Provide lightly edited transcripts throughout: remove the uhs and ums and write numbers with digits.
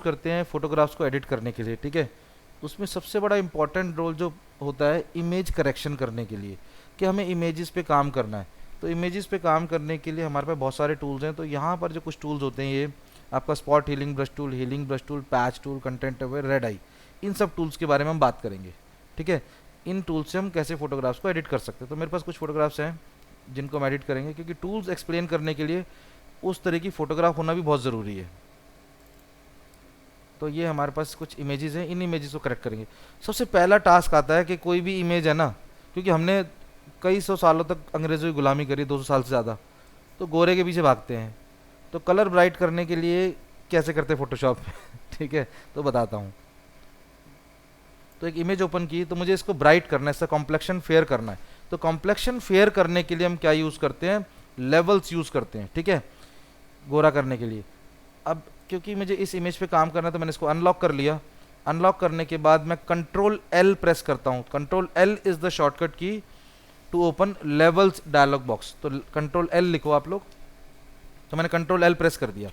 करते हैं फोटोग्राफ्स को एडिट करने के लिए, ठीक है। उसमें सबसे बड़ा इंपॉर्टेंट रोल जो होता है इमेज करेक्शन करने के लिए, कि हमें इमेजेस पे काम करना है। तो इमेजेस पे काम करने के लिए हमारे पास बहुत सारे टूल्स हैं। तो यहाँ पर जो कुछ टूल्स होते हैं, ये आपका spot healing brush tool, patch tool, content aware, red eye, इन सब टूल्स के बारे में हम बात करेंगे, ठीक है। इन टूल्स से हम कैसे फोटोग्राफ्स को एडिट कर सकते हैं। तो मेरे पास कुछ फोटोग्राफ्स हैं जिनको हम एडिट करेंगे, क्योंकि टूल्स एक्सप्लेन करने के लिए उस तरह की फ़ोटोग्राफ होना भी बहुत ज़रूरी है। तो ये हमारे पास कुछ इमेजेस हैं, इन इमेजेस को करेक्ट करेंगे। सबसे पहला टास्क आता है कि कोई भी इमेज है ना, क्योंकि हमने कई सौ सालों तक अंग्रेज़ों की गुलामी करी, 200 साल से ज़्यादा, तो गोरे के पीछे भागते हैं। तो कलर ब्राइट करने के लिए कैसे करते हैं फोटोशॉप में ठीक है, तो बताता हूँ। तो एक इमेज ओपन की, तो मुझे इसको ब्राइट करना है, इसका कॉम्प्लेक्शन फेयर करना है। तो कॉम्प्लेक्शन फेयर करने के लिए हम क्या यूज़ करते हैं, लेवल्स यूज़ करते हैं, ठीक है, गोरा करने के लिए। अब क्योंकि मुझे इस इमेज पे काम करना है तो मैंने इसको अनलॉक कर लिया। अनलॉक करने के बाद मैं कंट्रोल एल प्रेस करता हूँ। Control L is the shortcut key to open levels dialog box. तो कंट्रोल एल लिखो आप लोग। तो मैंने कंट्रोल एल प्रेस कर दिया।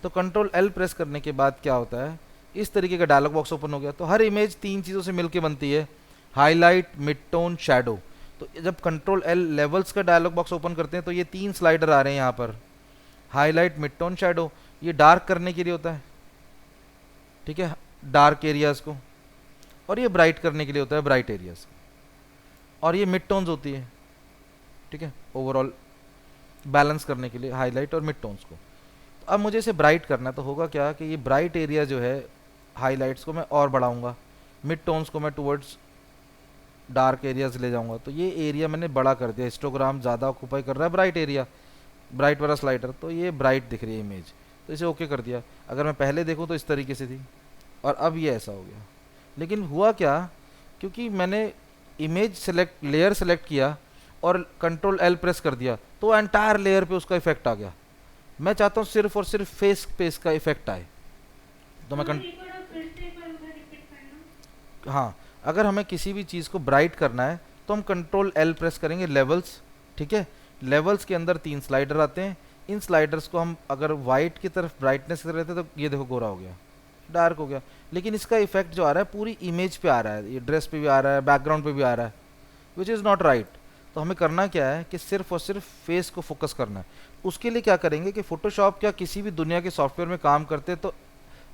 तो कंट्रोल एल प्रेस करने के बाद क्या होता है, इस तरीके का डायलॉग बॉक्स ओपन हो गया। तो हर इमेज तीन चीज़ों से मिलकर बनती है, हाईलाइट, मिड टोन, शैडो। तो जब कंट्रोल एल लेवल्स का डायलॉग बॉक्स ओपन करते हैं तो ये तीन स्लाइडर आ रहे हैं यहाँ पर, हाईलाइट, मिड टोन, शैडो। ये डार्क करने के लिए होता है, ठीक है, डार्क एरियाज को, और ये ब्राइट करने के लिए होता है, ब्राइट एरियाज। और ये मिड टोन्स होती है, ठीक है, ओवरऑल बैलेंस करने के लिए हाईलाइट और मिड टोन्स को। तो अब मुझे इसे ब्राइट करना है, तो होगा क्या कि ये ब्राइट एरिया जो है, हाईलाइट्स को मैं और बढ़ाऊंगा, मिड टोन्स को मैं टुवर्ड्स डार्क एरियाज ले जाऊंगा। तो ये एरिया मैंने बड़ा कर दिया, हिस्टोग्राम ज़्यादा ऑक्यूपाई कर रहा है ब्राइट एरिया, ब्राइट वाला स्लाइडर। तो ये ब्राइट दिख रही है इमेज, तो इसे ओके कर दिया। अगर मैं पहले देखूँ तो इस तरीके से थी, और अब ये ऐसा हो गया। लेकिन हुआ क्या, क्योंकि मैंने इमेज सेलेक्ट, लेयर सेलेक्ट किया और कंट्रोल एल प्रेस कर दिया, तो एंटायर लेयर पे उसका इफेक्ट आ गया। मैं चाहता हूँ सिर्फ और सिर्फ फेस पे इसका इफेक्ट आए। तो मैं हाँ, अगर हमें किसी भी चीज़ को ब्राइट करना है तो हम कंट्रोल एल प्रेस करेंगे, लेवल्स, ठीक है। लेवल्स के अंदर तीन स्लाइडर आते हैं। इन स्लाइडर्स को हम अगर वाइट की तरफ ब्राइटनेस कर रहे थे तो ये देखो गोरा हो गया, डार्क हो गया। लेकिन इसका इफेक्ट जो आ रहा है पूरी इमेज पे आ रहा है, ये ड्रेस पे भी आ रहा है, बैकग्राउंड पे भी आ रहा है, विच इज़ नॉट राइट। तो हमें करना क्या है कि सिर्फ और सिर्फ फेस को फोकस करना है। उसके लिए क्या करेंगे कि फोटोशॉप या किसी भी दुनिया के सॉफ्टवेयर में काम करते हैं तो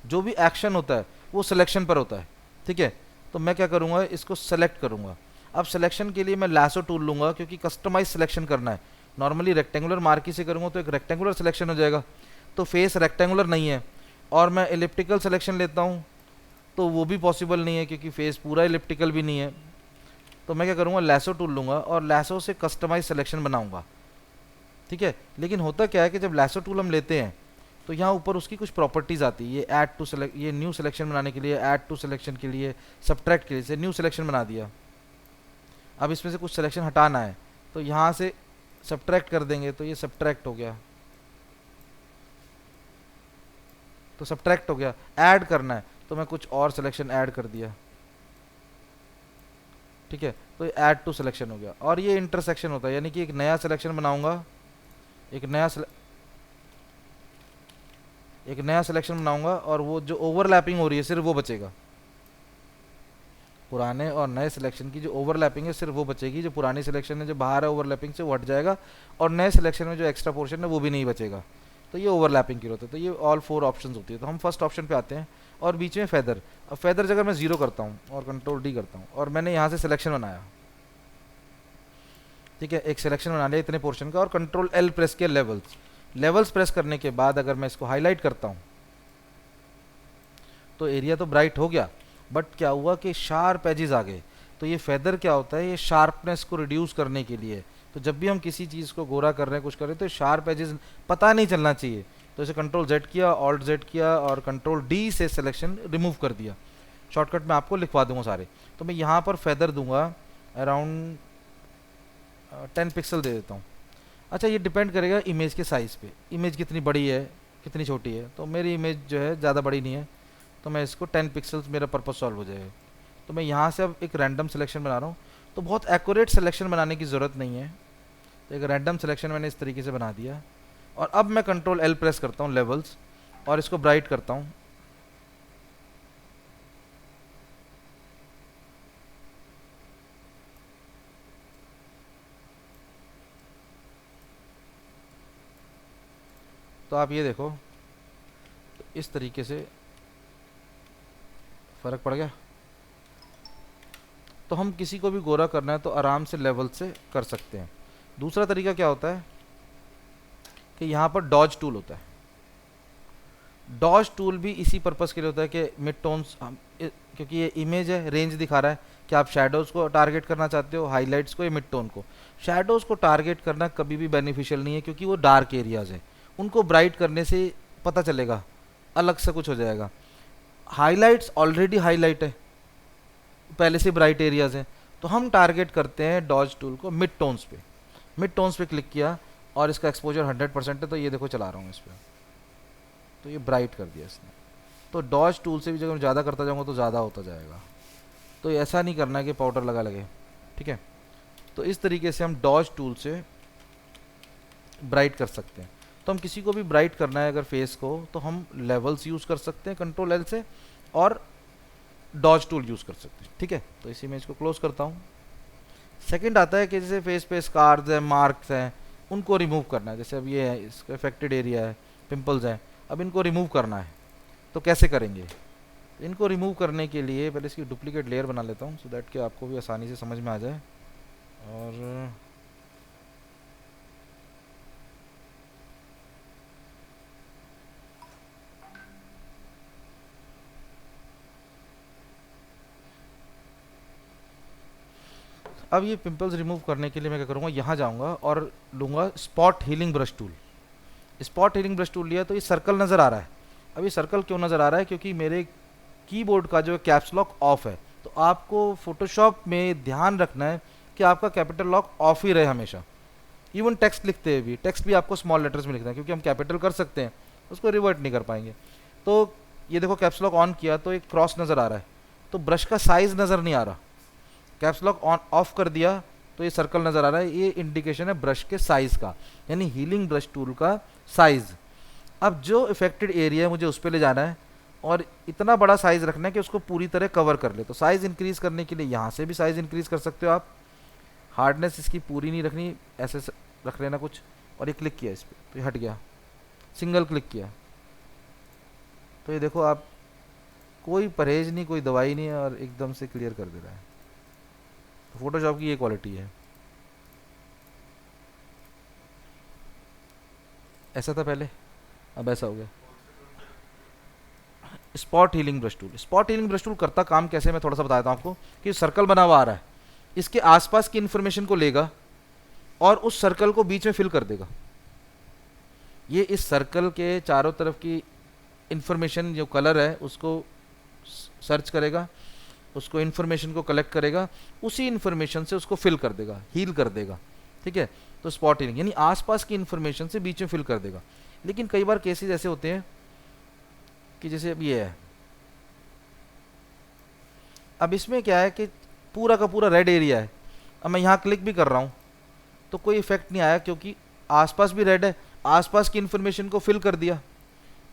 जो भी एक्शन होता है वो सिलेक्शन पर होता है, ठीक है। तो मैं क्या करूँगा, इसको सेलेक्ट करूँगा। अब सिलेक्शन के लिए मैं लासो टूल लूँगा, क्योंकि कस्टमाइज सिलेक्शन करना है। नॉर्मली रेक्टेंगुलर मार्की से करूँगा तो एक रेक्टेंगुलर सिलेक्शन हो जाएगा, तो फेस रेक्टेंगुलर नहीं है। और मैं एलिप्टिकल सिलेक्शन लेता हूँ तो वो भी पॉसिबल नहीं है, क्योंकि फेस पूरा एलिप्टिकल भी नहीं है। तो मैं क्या करूँगा, लासो टूल लूँगा और लासो से कस्टमाइज सिलेक्शन बनाऊँगा, ठीक है। लेकिन होता क्या है कि जब लासो टूल हम लेते हैं तो यहाँ ऊपर उसकी कुछ प्रॉपर्टीज़ आती है। ये ऐड टू सेलेक्ट, ये न्यू सिलेक्शन बनाने के लिए, ऐड टू सिलेक्शन के लिए, सब्ट्रैक्ट के लिए, से न्यू सिलेक्शन बना दिया। अब इसमें से कुछ सिलेक्शन हटाना है तो यहाँ से सब्ट्रैक्ट कर देंगे, तो ये सब्ट्रैक्ट हो गया, तो सब्ट्रैक्ट हो गया। ऐड करना है तो मैं कुछ और सिलेक्शन ऐड कर दिया, ठीक है, तो ये ऐड टू सिलेक्शन हो गया। और ये इंटरसेक्शन होता है, यानी कि एक नया सिलेक्शन बनाऊंगा, एक नया सिलेक्शन बनाऊंगा, और वो जो ओवरलैपिंग हो रही है सिर्फ वो बचेगा। पुराने और नए सिलेक्शन की जो ओवरलैपिंग है सिर्फ वो बचेगी, जो पुरानी सिलेक्शन है जो बाहर है ओवरलैपिंग से वो हट जाएगा, और नए सिलेक्शन में जो एक्स्ट्रा पोर्शन है वो भी नहीं बचेगा। तो ये ओवरलैपिंग की होती है। तो ये ऑल 4 ऑप्शंस होती है। तो हम फर्स्ट ऑप्शन पे आते हैं, और बीच में फेदर। अब फेदर जगह मैं 0 करता हूँ और कंट्रोल डी करता हूँ, और मैंने यहाँ से सिलेक्शन बनाया, ठीक है, एक सिलेक्शन बना लिया इतने पोर्शन का, और कंट्रोल एल प्रेस किया, लेवल्स प्रेस करने के बाद अगर मैं इसको हाईलाइट करता हूँ तो एरिया तो ब्राइट हो गया, बट क्या हुआ कि शार्प एजेस आ गए। तो ये फेदर क्या होता है, ये शार्पनेस को रिड्यूस करने के लिए। तो जब भी हम किसी चीज़ को गोरा कर रहे हैं, कुछ कर रहे हैं, तो शार्प एजेस पता नहीं चलना चाहिए। तो इसे कंट्रोल जेड किया, ऑल्ट जेड किया, और कंट्रोल डी से सिलेक्शन रिमूव कर दिया। शॉर्टकट में आपको लिखवा दूंगा सारे। तो मैं यहाँ पर फेदर दूंगा अराउंड 10 पिक्सल दे देता हूँ। अच्छा, ये डिपेंड करेगा इमेज के साइज़ पे, इमेज कितनी बड़ी है कितनी छोटी है। तो मेरी इमेज जो है ज़्यादा बड़ी नहीं है, तो मैं इसको 10 पिक्सल्स, मेरा पर्पस सॉल्व हो जाएगा। तो मैं यहाँ से अब एक रैंडम सिलेक्शन बना रहा हूँ। तो बहुत एक्यूरेट सिलेक्शन बनाने की ज़रूरत नहीं है, तो एक रैंडम सिलेक्शन मैंने इस तरीके से बना दिया। और अब मैं कंट्रोल एल प्रेस करता हूँ, लेवल्स, और इसको ब्राइट करता हूँ, तो आप ये देखो, तो इस तरीके से फ़र्क पड़ गया। तो हम किसी को भी गोरा करना है तो आराम से लेवल से कर सकते हैं। दूसरा तरीका क्या होता है कि यहाँ पर डॉज टूल होता है। डॉज टूल भी इसी पर्पस के लिए होता है कि मिड टोन्स, क्योंकि ये इमेज है, रेंज दिखा रहा है कि आप शैडोज़ को टारगेट करना चाहते हो, हाइलाइट्स को या मिड टोन को। शैडोज़ को टारगेट करना कभी भी बेनिफिशियल नहीं है, क्योंकि वो डार्क एरियाज़ है, उनको ब्राइट करने से पता चलेगा, अलग से कुछ हो जाएगा। हाइलाइट्स ऑलरेडी हाईलाइट है, पहले से ब्राइट एरियाज़ हैं, तो हम टारगेट करते हैं डॉज टूल को मिड टोन्स पे। मिड टोन्स पे क्लिक किया और इसका एक्सपोजर 100% है, तो ये देखो चला रहा हूँ इस पर, तो ये ब्राइट कर दिया इसने। तो डॉज टूल से भी जब मैं ज़्यादा करता जाऊँगा तो ज़्यादा होता जाएगा। तो ऐसा नहीं करना है कि पाउडर लगा लगे, ठीक है। तो इस तरीके से हम डॉज टूल से ब्राइट कर सकते हैं। तो हम किसी को भी ब्राइट करना है अगर फेस को, तो हम लेवल्स यूज़ कर सकते हैं कंट्रोल एल से, और डॉज टूल यूज़ कर सकते हैं, ठीक है। तो इस इमेज को क्लोज करता हूँ। सेकंड आता है कि जैसे फेस पे स्कार्स हैं, मार्क्स हैं, उनको रिमूव करना है। जैसे अब ये है, इसका इफेक्टेड एरिया है, पिंपल्स हैं, अब इनको रिमूव करना है, तो कैसे करेंगे? इनको रिमूव करने के लिए पहले इसकी डुप्लीकेट लेयर बना लेता हूँ, सो दैट कि आपको भी आसानी से समझ में आ जाए। और अब ये पिंपल्स रिमूव करने के लिए मैं क्या करूँगा, यहाँ जाऊँगा और लूँगा spot healing brush tool. Spot healing brush tool लिया तो ये सर्कल नज़र आ रहा है। अब ये सर्कल क्यों नज़र आ रहा है? क्योंकि मेरे कीबोर्ड का जो कैप्स लॉक ऑफ है। तो आपको फोटोशॉप में ध्यान रखना है कि आपका कैपिटल लॉक ऑफ ही रहे हमेशा। इवन टेक्स्ट लिखते हुए भी, टेक्स्ट भी आपको स्मॉल लेटर्स में लिखना है, क्योंकि हम कैपिटल कर सकते हैं, उसको रिवर्ट नहीं कर पाएंगे। तो ये देखो कैप्स लॉक ऑन किया तो एक क्रॉस नज़र आ रहा है, तो ब्रश का साइज़ नज़र नहीं आ रहा। कैप्स लॉक ऑन ऑफ कर दिया तो ये सर्कल नज़र आ रहा है, ये इंडिकेशन है ब्रश के साइज़ का, यानी हीलिंग ब्रश टूल का साइज़। अब जो इफेक्टेड एरिया है मुझे उस पर ले जाना है और इतना बड़ा साइज़ रखना है कि उसको पूरी तरह कवर कर ले। तो साइज़ इंक्रीज़ करने के लिए यहाँ से भी साइज़ इंक्रीज़ कर सकते हो आप। हार्डनेस इसकी पूरी नहीं रखनी, ऐसे रख लेना कुछ, और ये क्लिक किया इस पर तो ये हट गया, सिंगल क्लिक किया तो ये देखो आप, कोई परहेज नहीं, कोई दवाई नहीं है, और एकदम से क्लियर कर दे रहा है। तो फोटोशॉप की ये क्वालिटी है। ऐसा था पहले, अब ऐसा हो गया। Spot healing brush tool, spot healing brush tool करता काम कैसे, मैं थोड़ा सा बताता हूँ आपको। कि सर्कल बना हुआ आ रहा है, इसके आसपास की इन्फॉर्मेशन को लेगा और उस सर्कल को बीच में फिल कर देगा। ये इस सर्कल के चारों तरफ की इन्फॉर्मेशन जो कलर है उसको सर्च करेगा, उसको इन्फॉर्मेशन को कलेक्ट करेगा, उसी इन्फॉर्मेशन से उसको फिल कर देगा, हील कर देगा, ठीक है। तो स्पॉट हीलिंग यानी आसपास की इन्फॉर्मेशन से बीच में फिल कर देगा। लेकिन कई बार केसेस ऐसे होते हैं कि जैसे अब ये है, अब इसमें क्या है कि पूरा का पूरा रेड एरिया है। अब मैं यहाँ क्लिक भी कर रहा हूँ तो कोई इफेक्ट नहीं आया, क्योंकि आसपास भी रेड है, आसपास की इन्फॉर्मेशन को फिल कर दिया।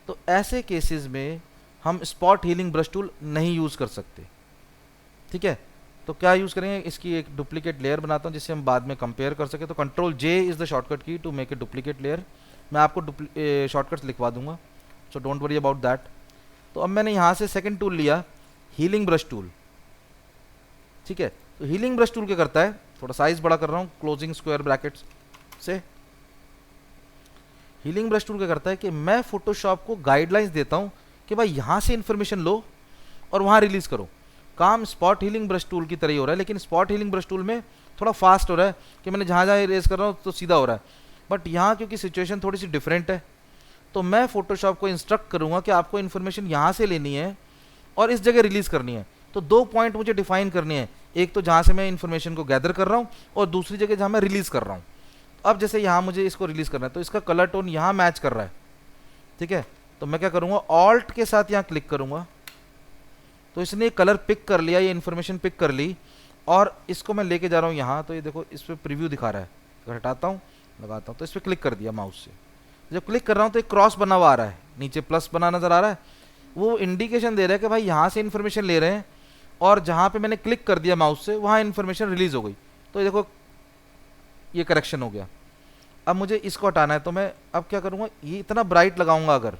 तो ऐसे केसेस में हम स्पॉट हीलिंग ब्रश टूल नहीं यूज़ कर सकते, ठीक है। तो क्या यूज़ करेंगे, इसकी एक डुप्लीकेट लेयर बनाता हूँ जिससे हम बाद में कंपेयर कर सके। तो control J is the shortcut key to make a duplicate layer. मैं आपको शॉर्टकट्स लिखवा दूंगा, so don't worry about that. तो अब मैंने यहाँ से सेकंड टूल लिया, हीलिंग ब्रश टूल, ठीक है। तो हीलिंग ब्रश टूल क्या करता है, थोड़ा साइज बड़ा कर रहा हूँ क्लोजिंग स्क्वायर ब्रैकेट्स से। हीलिंग ब्रश टूल क्या करता है कि मैं फोटोशॉप को गाइडलाइंस देता हूँ कि भाई यहाँ से इन्फॉर्मेशन लो और वहाँ रिलीज करो। काम स्पॉट हीलिंग ब्रश टूल की तरह ही हो रहा है, लेकिन स्पॉट हीलिंग ब्रश टूल में थोड़ा फास्ट हो रहा है कि मैंने जहाँ जहाँ इरेज कर रहा हूँ तो सीधा हो रहा है। बट यहाँ क्योंकि सिचुएशन थोड़ी सी डिफरेंट है, तो मैं फोटोशॉप को इंस्ट्रक्ट करूँगा कि आपको इन्फॉर्मेशन यहाँ से लेनी है और इस जगह रिलीज़ करनी है। तो दो पॉइंट मुझे डिफाइन करने हैं, एक तो जहाँ से मैं इन्फॉर्मेशन को गैदर कर रहा हूँ और दूसरी जगह जहाँ मैं रिलीज़ कर रहा हूँ। अब जैसे यहाँ मुझे इसको रिलीज़ करना है तो इसका कलर टोन यहाँ मैच कर रहा है, ठीक है। तो मैं क्या करूँगा, ऑल्ट के साथ यहाँ क्लिक करूँगा तो इसने कलर पिक कर लिया, ये इन्फॉर्मेशन पिक कर ली, और इसको मैं लेके जा रहा हूँ यहाँ। तो ये देखो इस पर प्रीव्यू दिखा रहा है, अगर हटाता हूँ लगाता हूँ तो इस पर क्लिक कर दिया माउस से। जब क्लिक कर रहा हूँ तो एक क्रॉस बना हुआ आ रहा है, नीचे प्लस बना नज़र आ रहा है, वो इंडिकेशन दे रहा है कि भाई यहाँ से इन्फॉर्मेशन ले रहे हैं और जहाँ पे मैंने क्लिक कर दिया माउस से वहाँ इन्फॉर्मेशन रिलीज़ हो गई। तो ये देखो ये करेक्शन हो गया। अब मुझे इसको हटाना है, तो मैं अब क्या करूँगा, ये इतना ब्राइट लगाऊंगा अगर,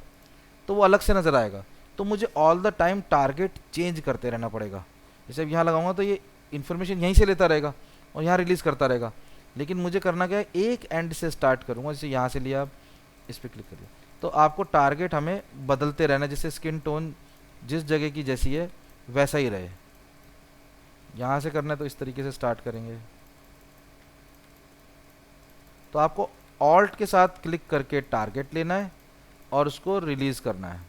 तो वो अलग से नज़र आएगा। तो मुझे all the time target change करते रहना पड़ेगा। जैसे अब यहाँ लगाऊंगा तो ये इन्फॉर्मेशन यहीं से लेता रहेगा और यहाँ रिलीज़ करता रहेगा। लेकिन मुझे करना क्या है, एक एंड से स्टार्ट करूँगा। जैसे यहाँ से लिया, आप इस पर क्लिक करिए, तो आपको टारगेट हमें बदलते रहना, जिससे स्किन टोन जिस जगह की जैसी है वैसा ही रहे। यहाँ से करना है तो इस तरीके से स्टार्ट करेंगे। तो आपको ऑल्ट के साथ क्लिक करके टारगेट लेना है और उसको रिलीज़ करना है।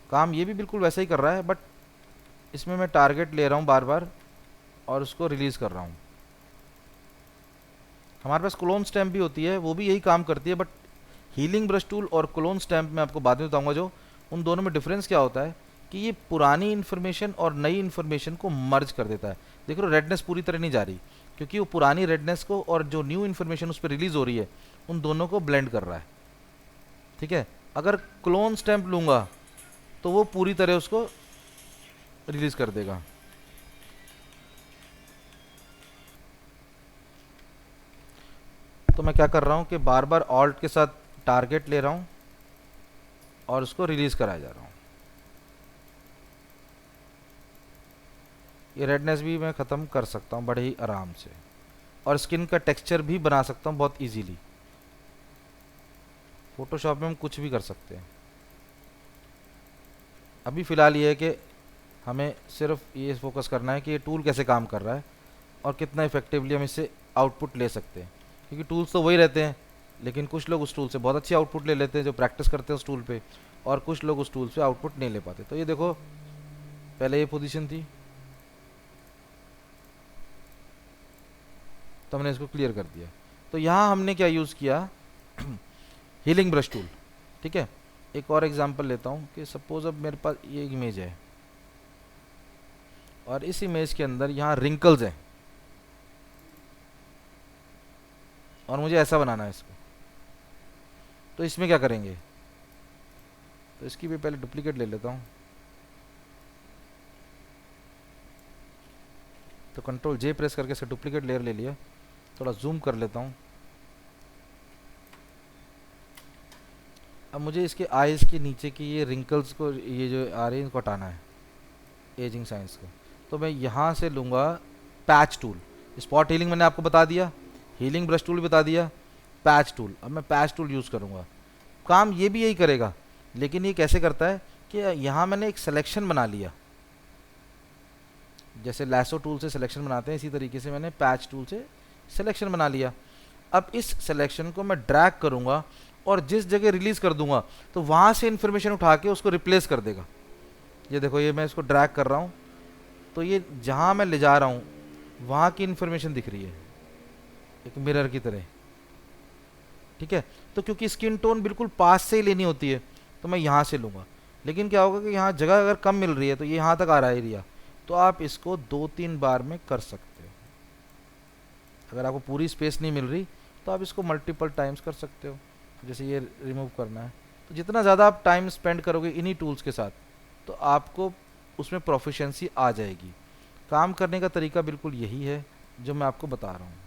काम ये भी बिल्कुल वैसा ही कर रहा है, बट इसमें मैं टारगेट ले रहा हूँ बार बार और उसको रिलीज़ कर रहा हूँ। हमारे पास क्लोन स्टैम्प भी होती है, वो भी यही काम करती है, बट हीलिंग ब्रश टूल और क्लोन स्टैम्प में आपको बाद में बताऊंगा जो उन दोनों में डिफरेंस क्या होता है, कि ये पुरानी इन्फॉर्मेशन और नई इन्फॉर्मेशन को मर्ज कर देता है। देख लो रेडनेस पूरी तरह नहीं जा रही, क्योंकि वो पुरानी रेडनेस को और जो न्यू इन्फॉर्मेशन उस पर रिलीज़ हो रही है उन दोनों को ब्लेंड कर रहा है। ठीक है, अगर क्लोन स्टैम्प लूँगा तो वो पूरी तरह उसको रिलीज़ कर देगा। तो मैं क्या कर रहा हूँ कि बार बार ऑल्ट के साथ टारगेट ले रहा हूँ और उसको रिलीज़ कराया जा रहा हूँ। ये रेडनेस भी मैं ख़त्म कर सकता हूँ बड़े ही आराम से, और स्किन का टेक्सचर भी बना सकता हूँ बहुत इजीली। फोटोशॉप में हम कुछ भी कर सकते हैं। अभी फ़िलहाल ये है कि हमें सिर्फ ये फोकस करना है कि ये टूल कैसे काम कर रहा है और कितना इफेक्टिवली हम इससे आउटपुट ले सकते हैं, क्योंकि टूल्स तो वही रहते हैं, लेकिन कुछ लोग उस टूल से बहुत अच्छी आउटपुट ले लेते हैं जो प्रैक्टिस करते हैं उस टूल पे, और कुछ लोग उस टूल से आउटपुट नहीं ले पाते। तो ये देखो, पहले ये पोजीशन थी तो हमने इसको क्लियर कर दिया। तो यहाँ हमने क्या यूज़ किया, हीलिंग ब्रश टूल। ठीक है, एक और एग्जांपल लेता हूँ कि सपोज अब मेरे पास ये इमेज है और इस इमेज के अंदर यहाँ रिंकल्स हैं और मुझे ऐसा बनाना है इसको। तो इसमें क्या करेंगे, तो इसकी भी पहले डुप्लीकेट ले लेता हूँ। तो कंट्रोल जे प्रेस करके इसका डुप्लीकेट लेयर ले लिया। थोड़ा जूम कर लेता हूँ। अब मुझे इसके आईज के नीचे की ये रिंकल्स को, ये जो आ रही है, इनको हटाना है, एजिंग साइंस को। तो मैं यहाँ से लूँगा पैच टूल। स्पॉट हीलिंग मैंने आपको बता दिया, हीलिंग ब्रश टूल भी बता दिया, पैच टूल। अब मैं पैच टूल यूज़ करूँगा। काम ये भी यही करेगा, लेकिन ये कैसे करता है कि यहाँ मैंने एक सिलेक्शन बना लिया, जैसे लैसो टूल से सिलेक्शन बनाते हैं, इसी तरीके से मैंने पैच टूल से सिलेक्शन बना लिया। अब इस सिलेक्शन को मैं ड्रैग करूँगा और जिस जगह रिलीज़ कर दूंगा तो वहाँ से इन्फॉर्मेशन उठा के उसको रिप्लेस कर देगा। ये देखो, ये मैं इसको ड्रैग कर रहा हूँ तो ये जहाँ मैं ले जा रहा हूँ वहाँ की इन्फॉर्मेशन दिख रही है एक मिरर की तरह। ठीक है, तो क्योंकि स्किन टोन बिल्कुल पास से ही लेनी होती है तो मैं यहाँ से लूँगा। लेकिन क्या होगा कि यहाँ जगह अगर कम मिल रही है तो ये यहाँ तक आ रहा है एरिया, तो आप इसको 2-3 बार में कर सकते हो। अगर आपको पूरी स्पेस नहीं मिल रही तो आप इसको मल्टीपल टाइम्स कर सकते हो। जैसे ये रिमूव करना है, तो जितना ज़्यादा आप टाइम स्पेंड करोगे इन्हीं टूल्स के साथ, तो आपको उसमें प्रोफिशिएंसी आ जाएगी। काम करने का तरीका बिल्कुल यही है जो मैं आपको बता रहा हूँ।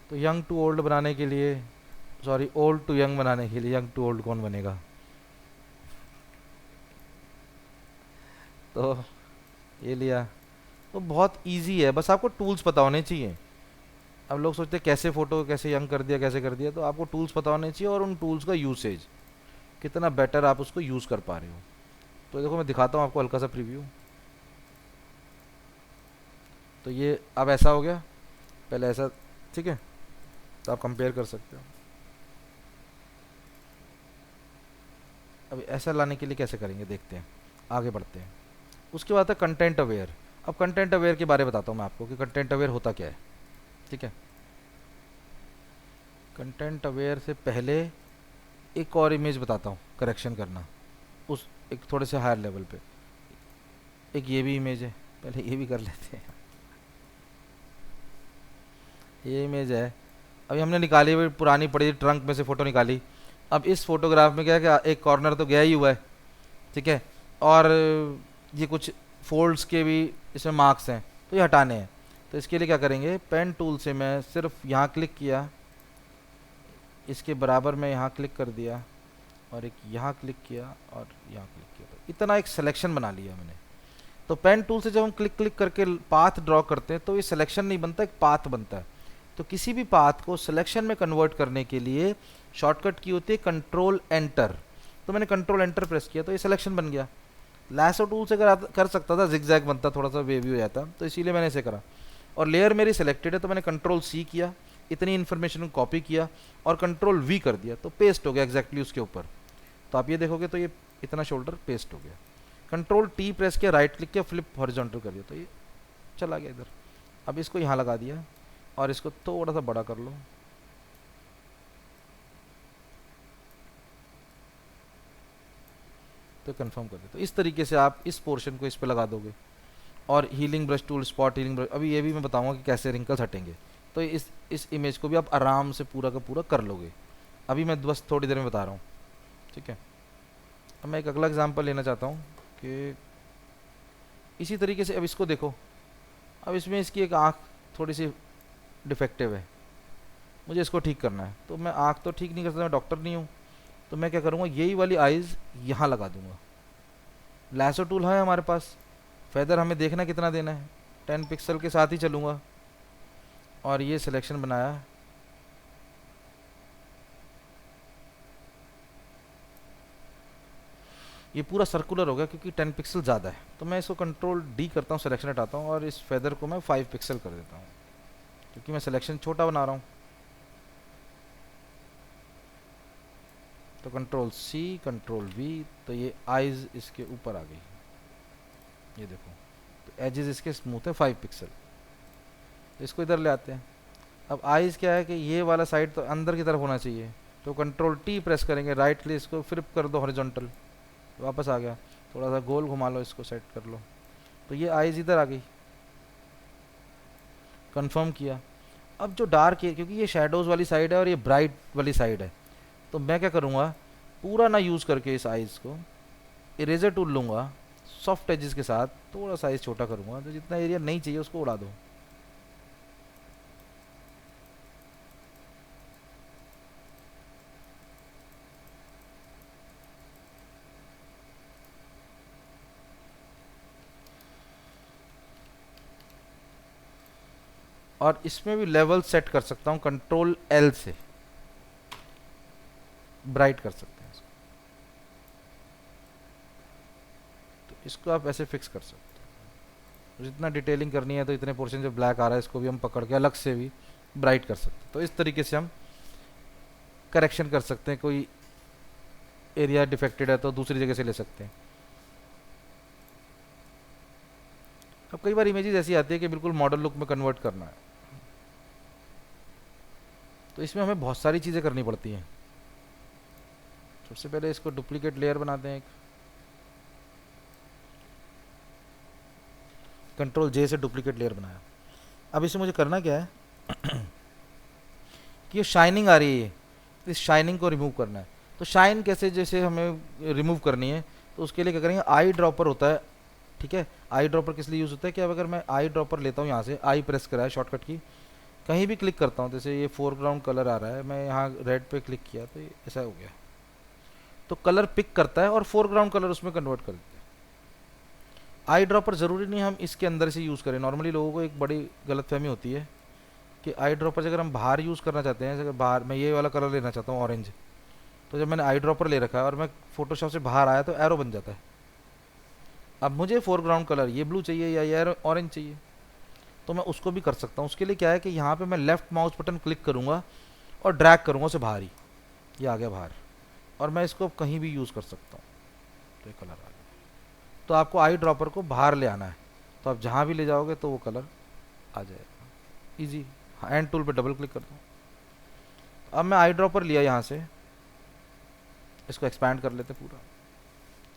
तो यंग टू ओल्ड बनाने के लिए, सॉरी ओल्ड टू यंग बनाने के लिए, यंग टू ओल्ड कौन बनेगा। तो ये लिया, तो बहुत इजी है, बस आपको टूल्स पता होने चाहिए। अब लोग सोचते हैं कैसे फ़ोटो कैसे यंग कर दिया कैसे कर दिया, तो आपको टूल्स पता होने चाहिए और उन टूल्स का यूसेज कितना बेटर आप उसको यूज़ कर पा रहे हो। तो देखो मैं दिखाता हूँ आपको हल्का सा प्रीव्यू। तो ये अब ऐसा हो गया, पहले ऐसा। ठीक है, तो आप कंपेयर कर सकते हो। अब ऐसा लाने के लिए कैसे करेंगे देखते हैं, आगे बढ़ते हैं। उसके बाद है कंटेंट अवेयर। अब कंटेंट अवेयर के बारे में बताता हूँ मैं आपको कि कंटेंट अवेयर होता क्या है। ठीक है, कंटेंट अवेयर से पहले एक और इमेज बताता हूँ करेक्शन करना, उस एक थोड़े से हायर लेवल पे। एक ये भी इमेज है, पहले ये भी कर लेते हैं। ये इमेज है, अभी हमने निकाली हुई पुरानी पड़ी ट्रंक में से फ़ोटो निकाली। अब इस फोटोग्राफ में क्या है कि एक कॉर्नर तो गया ही हुआ है, ठीक है, और ये कुछ फोल्ड्स के भी इसमें मार्क्स हैं, तो ये हटाने हैं। तो इसके लिए क्या करेंगे, पेन टूल से मैं सिर्फ यहाँ क्लिक किया, इसके बराबर में यहाँ क्लिक कर दिया, और एक यहाँ क्लिक किया और यहाँ क्लिक किया, तो इतना एक सिलेक्शन बना लिया मैंने। तो पेन टूल से जब हम क्लिक क्लिक करके पाथ ड्रॉ करते हैं तो ये सिलेक्शन नहीं बनता, एक पाथ बनता है। तो किसी भी पाथ को सिलेक्शन में कन्वर्ट करने के लिए शॉर्टकट की होती है कंट्रोल एंटर। तो मैंने कंट्रोल एंटर प्रेस किया तो ये सिलेक्शन बन गया। लैसो टूल से कर सकता था, जिगजैग बनता, थोड़ा सा वेवी हो जाता, तो इसीलिए मैंने इसे करा। और लेयर मेरी सिलेक्टेड है तो मैंने कंट्रोल सी किया, इतनी इन्फॉर्मेशन को कॉपी किया और कंट्रोल वी कर दिया, तो पेस्ट हो गया एग्जैक्टली उसके ऊपर। तो आप ये देखोगे तो ये इतना शोल्डर पेस्ट हो गया। कंट्रोल टी प्रेस किया, राइट क्लिक किया, फ्लिप हॉरिजॉन्टल कर दिया, तो ये चला गया इधर। अब इसको यहाँ लगा दिया और इसको थोड़ा सा बड़ा कर लो, तो कंफर्म कर दे। तो इस तरीके से आप इस पोर्शन को इस पे लगा दोगे। और healing brush tool, spot healing brush, अभी ये भी मैं बताऊंगा कि कैसे रिंकल्स हटेंगे। तो इस इमेज को भी आप आराम से पूरा का पूरा कर लोगे। अभी मैं बस थोड़ी देर में बता रहा हूँ, ठीक है। अब मैं एक अगला एग्जांपल लेना चाहता हूँ कि इसी तरीके से अब इसको देखो। अब इसमें इसकी एक आँख थोड़ी सी डिफेक्टिव है, मुझे इसको ठीक करना है। तो मैं आँख तो ठीक नहीं कर सकता, मैं डॉक्टर नहीं हूँ, तो मैं क्या करूँगा, यही वाली आइज़ यहाँ लगा दूँगा। लैसो टूल है हमारे पास, फेदर हमें देखना कितना देना है, 10 पिक्सल के साथ ही चलूँगा। और ये सिलेक्शन बनाया, ये पूरा सर्कुलर हो गया क्योंकि 10 पिक्सल ज़्यादा है। तो मैं इसको कंट्रोल डी करता हूँ, सिलेक्शन हटाता हूँ और इस फेदर को मैं 5 पिक्सल कर देता हूँ क्योंकि मैं सिलेक्शन छोटा बना रहा हूँ। तो कंट्रोल सी, कंट्रोल वी, तो ये आइज़ इसके ऊपर आ गई, ये देखो। तो एजेस इसके स्मूथ है 5 पिक्सल। तो इसको इधर ले आते हैं। अब आइज़ क्या है कि ये वाला साइड तो अंदर की तरफ होना चाहिए, तो कंट्रोल टी प्रेस करेंगे, राइट क्लिक, इसको फ्लिप कर दो हॉरिजॉन्टल, वापस आ गया। थोड़ा सा गोल घुमा लो, इसको सेट कर लो, तो ये आइज़ इधर आ गई। कंफर्म किया। अब जो डार्क है, क्योंकि ये शेडोज़ वाली साइड है और ये ब्राइट वाली साइड है, तो मैं क्या करूँगा, पूरा ना यूज़ करके इस आइज़ को इरेजर टूल लूँगा, सॉफ्ट एजेस के साथ थोड़ा साइज़ छोटा करूँगा, तो जितना एरिया नहीं चाहिए उसको उड़ा दो। और इसमें भी लेवल सेट कर सकता हूँ, कंट्रोल एल से ब्राइट कर सकते हैं इसको। तो इसको आप ऐसे फिक्स कर सकते हो। जितना डिटेलिंग करनी है तो इतने पोर्शन जो ब्लैक आ रहा है इसको भी हम पकड़ के अलग से भी ब्राइट कर सकते हैं। तो इस तरीके से हम करेक्शन कर सकते हैं। कोई एरिया डिफेक्टेड है तो दूसरी जगह से ले सकते हैं। अब कई बार इमेजेस ऐसी आती है कि बिल्कुल मॉडल लुक में कन्वर्ट करना है, तो इसमें हमें बहुत सारी चीज़ें करनी पड़ती हैं। सबसे पहले इसको डुप्लीकेट लेयर बनाते हैं एक, कंट्रोल जे से डुप्लीकेट लेयर बनाया। अब इसे मुझे करना क्या है कि ये शाइनिंग आ रही है, इस शाइनिंग को रिमूव करना है। तो शाइन कैसे जैसे हमें रिमूव करनी है, तो उसके लिए क्या करेंगे, आई ड्रॉपर होता है, ठीक है। आई ड्रॉपर किस लिए यूज़ होता है कि अब अगर मैं आई ड्रॉपर लेता हूँ, यहाँ से आई प्रेस करा है शॉर्टकट की, कहीं भी क्लिक करता हूँ, जैसे ये फोरग्राउंड कलर आ रहा है, मैं यहाँ रेड पे क्लिक किया तो ये ऐसा हो गया, तो कलर पिक करता है और फोरग्राउंड कलर उसमें कन्वर्ट कर देता है। आई ड्रॉपर ज़रूरी नहीं हम इसके अंदर से यूज़ करें। नॉर्मली लोगों को एक बड़ी गलतफहमी होती है कि आई ड्रॉपर अगर हम बाहर यूज़ करना चाहते हैं, जैसे बाहर मैं ये वाला कलर लेना चाहता हूँ ऑरेंज, तो जब मैंने आई ड्रॉपर ले रखा है और मैं फोटोशॉप से बाहर आया तो एरो बन जाता है। अब मुझे फोरग्राउंड कलर ये ब्लू चाहिए या ये ऑरेंज चाहिए, तो मैं उसको भी कर सकता हूँ। उसके लिए क्या है कि यहाँ पे मैं लेफ़्ट माउस बटन क्लिक करूँगा और ड्रैग करूँगा उसे बाहर ही, ये आ गया बाहर, और मैं इसको कहीं भी यूज़ कर सकता हूँ, तो ये कलर आ गया। तो आपको आई ड्रॉपर को बाहर ले आना है, तो आप जहाँ भी ले जाओगे तो वो कलर आ जाएगा ईजी। हैंड टूल पे डबल क्लिक कर दो। अब मैं आई ड्रॉपर लिया यहाँ से, इसको एक्सपैंड कर लेते पूरा।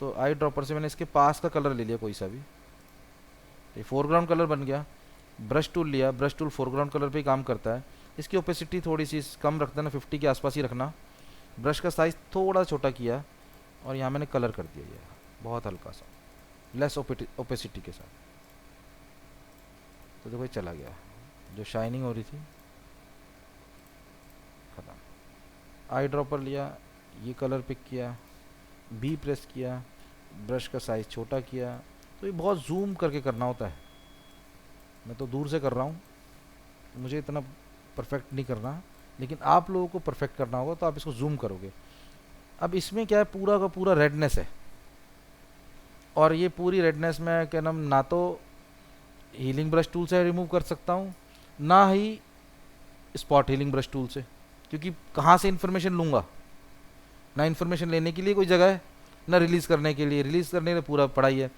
तो आई ड्रॉपर से मैंने इसके पास का कलर ले लिया कोई सा भी, ये फोरग्राउंड कलर बन गया। ब्रश टूल लिया, ब्रश टूल फोरग्राउंड कलर पे ही काम करता है। इसकी ओपेसिटी थोड़ी सी कम रख देना, 50 के आसपास ही रखना। ब्रश का साइज़ थोड़ा छोटा किया और यहाँ मैंने कलर कर दिया, ये बहुत हल्का सा लेस ओपेसिटी के साथ। तो देखो ये चला गया, जो शाइनिंग हो रही थी खत्म। आई ड्रॉपर लिया, ये कलर पिक किया, बी प्रेस किया, ब्रश का साइज़ छोटा किया। तो ये बहुत जूम करके करना होता है, मैं तो दूर से कर रहा हूँ, मुझे इतना परफेक्ट नहीं करना, लेकिन आप लोगों को परफेक्ट करना होगा तो आप इसको जूम करोगे। अब इसमें क्या है, पूरा का पूरा रेडनेस है, और ये पूरी रेडनेस में क्या नाम, ना तो हीलिंग ब्रश टूल से रिमूव कर सकता हूँ, ना ही स्पॉट हीलिंग ब्रश टूल से, क्योंकि कहाँ से इन्फॉर्मेशन लूँगा, ना इन्फॉर्मेशन लेने के लिए कोई जगह है, ना रिलीज़ करने के लिए, रिलीज़ करने के लिए पूरा पड़ा ही है।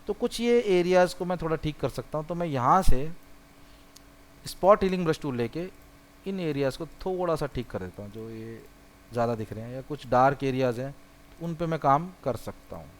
तो कुछ ये एरियाज़ को मैं थोड़ा ठीक कर सकता हूँ, तो मैं यहाँ से स्पॉट हीलिंग ब्रश टूल लेके इन एरियाज़ को थोड़ा सा ठीक कर देता हूँ, जो ये ज़्यादा दिख रहे हैं या कुछ डार्क एरियाज़ हैं उन पे मैं काम कर सकता हूँ।